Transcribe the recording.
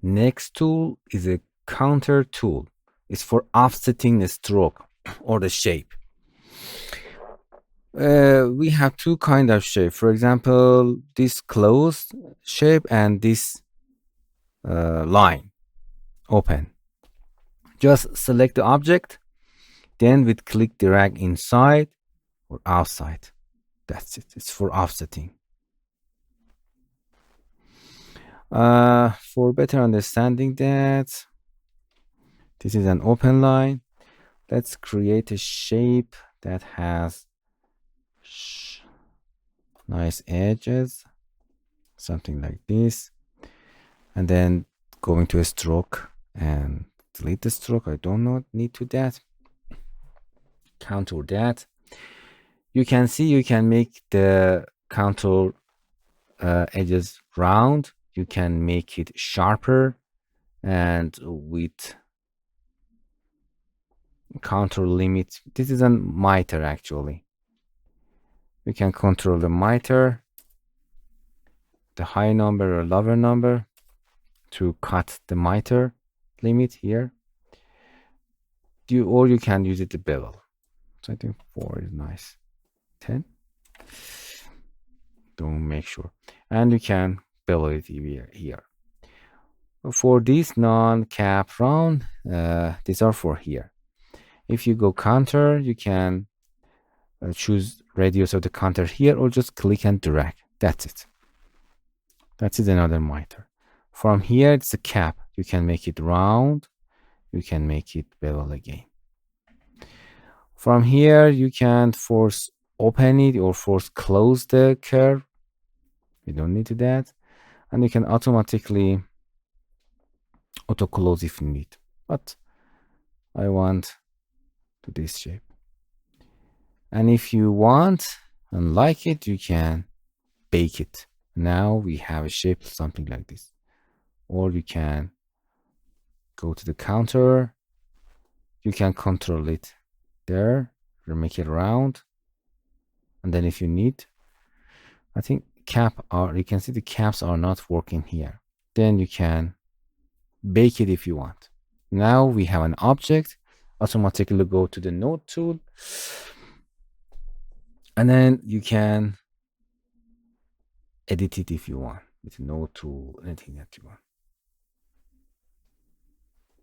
Next tool is a counter tool. It's for offsetting the stroke or the shape. We have two kind of shape. For example, this closed shape and this line open. Just select the object, then with click drag inside or outside. That's it. It's for offsetting. For better understanding that, this is an open line. Let's create a shape that has nice edges, something like this. And then going to a stroke and delete the stroke. I don't need to that. Contour that. You can see you can make the contour edges round. You can make it sharper and with contour limit. This is a miter actually. We can control the miter, the high number or lower number to cut the miter limit here. Or you can use it the bevel. So I think 4 is nice. 10. Don't make sure. And you can bevel it here. For this non-cap round, these are for here. If you go counter, you can choose radius of the counter here or just click and drag. That's it. That is another miter. From here, it's a cap. You can make it round. You can make it bevel again. From here, you can force open it or force close the curve. You don't need to that. And you can automatically auto close if you need. But I want to this shape. And if you want and like it, you can bake it. Now we have a shape something like this. Or you can go to the counter. You can control it there or make it round. And then if you need, I think you can see the caps are not working here. Then you can bake it if you want. Now we have an object. Automatically go to the node tool. And then you can edit it if you want with node tool, anything that you want.